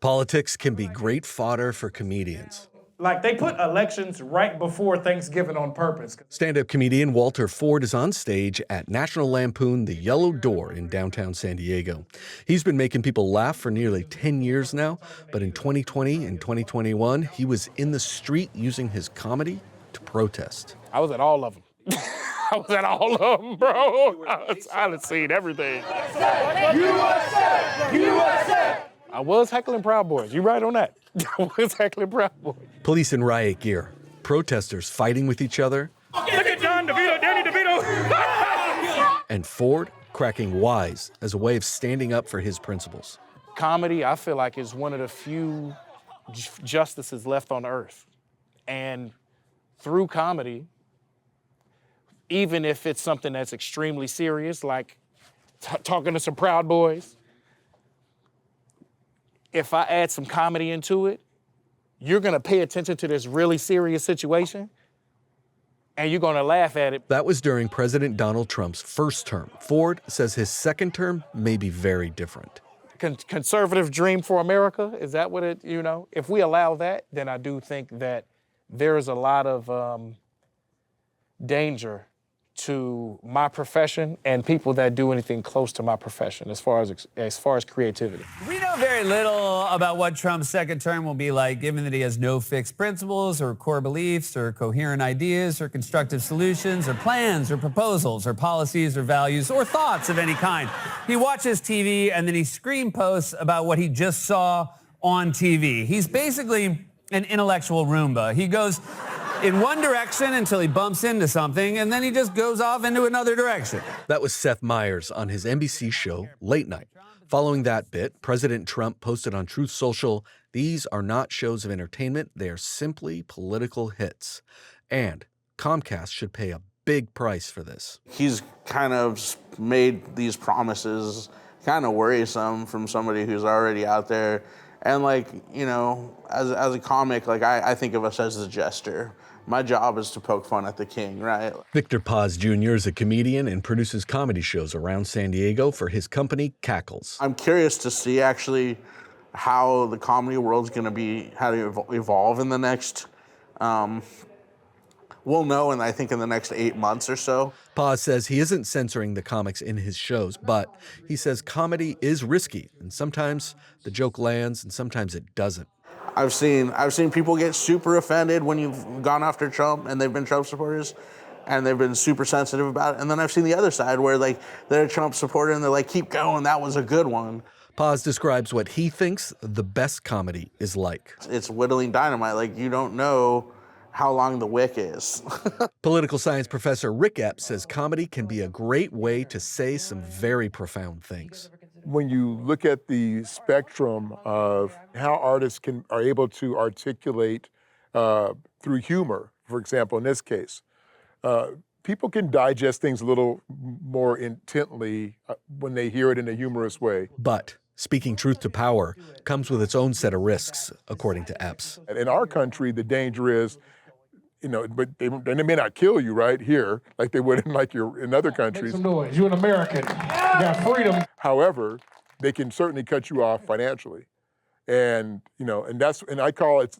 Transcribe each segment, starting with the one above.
Politics can be great fodder for comedians. Like, they put elections right before Thanksgiving on purpose. Stand-up comedian Walter Ford is on stage at National Lampoon The Yellow Door in downtown San Diego. He's been making people laugh for nearly 10 years now, but in 2020 and 2021, he was in the street using his comedy to protest. I was at all of them. I was at all of them, bro. I done seen everything. USA! USA! I was heckling Proud Boys. You right on that. I was heckling Proud Boys. Police in riot gear, protesters fighting with each other, Look at John DeVito, Danny DeVito. and Ford cracking wise as a way of standing up for his principles. Comedy, I feel like, is one of the few justices left on earth. And through comedy, even if it's something that's extremely serious, like talking to some Proud Boys, if I add some comedy into it, you're gonna pay attention to this really serious situation and you're gonna laugh at it. That was during President Donald Trump's first term. Ford says his second term may be very different. Conservative dream for America, is that what it, If we allow that, then I do think that there's a lot of danger to my profession and people that do anything close to my profession as far as creativity. We know very little about what Trump's second term will be like, given that he has no fixed principles or core beliefs or coherent ideas or constructive solutions or plans or proposals or policies or values or thoughts of any kind. He watches TV and then he screen posts about what he just saw on TV. He's basically an intellectual Roomba. He goes in one direction until he bumps into something, and then he just goes off into another direction. That was Seth Meyers on his NBC show, Late Night. Following that bit, President Trump posted on Truth Social, "These are not shows of entertainment, they are simply political hits. And Comcast should pay a big price for this." He's kind of made these promises kind of worrisome from somebody who's already out there. And as a comic, I think of us as the jester. My job is to poke fun at the king, right? Victor Paz Jr. is a comedian and produces comedy shows around San Diego for his company, Cackles. I'm curious to see actually how the comedy world's going to be, how to evolve in the next, we'll know I think in the next 8 months or so. Paz says he isn't censoring the comics in his shows, but he says comedy is risky, and sometimes the joke lands and sometimes it doesn't. I've seen people get super offended when you've gone after Trump and they've been Trump supporters and they've been super sensitive about it. And then I've seen the other side where they're a Trump supporter and they're like, keep going, that was a good one. Paz describes what he thinks the best comedy is like. It's whittling dynamite. You don't know how long the wick is. Political science professor Rick Epps says comedy can be a great way to say some very profound things. When you look at the spectrum of how artists are able to articulate through humor, for example, in this case, people can digest things a little more intently when they hear it in a humorous way. But speaking truth to power comes with its own set of risks, according to Epps. In our country, the danger is, but they may not kill you right here, like they would in other countries. Make some noise. You're an American. You got freedom. However, they can certainly cut you off financially, and I call it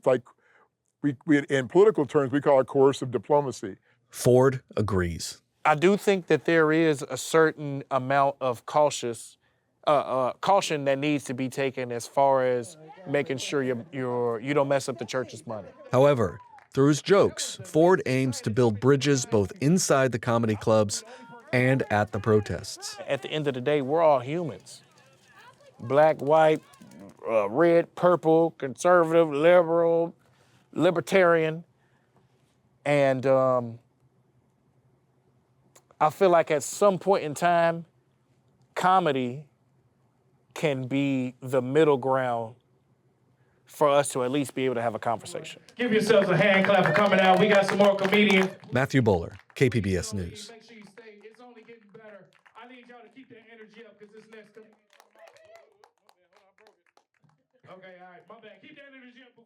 we in political terms we call it coercive diplomacy. Ford agrees. I do think that there is a certain amount of caution that needs to be taken as far as making sure you don't mess up the church's money. However, through his jokes, Ford aims to build bridges both inside the comedy clubs and at the protests. At the end of the day, we're all humans. Black, white, red, purple, conservative, liberal, libertarian. And I feel like at some point in time, comedy can be the middle ground for us to at least be able to have a conversation. Give yourselves a hand clap for coming out. We got some more comedians. Matthew Bowler, KPBS News. Make sure you stay. It's only getting better. I need y'all to keep that energy up because this next. Okay, all right. My bad. Keep that energy up.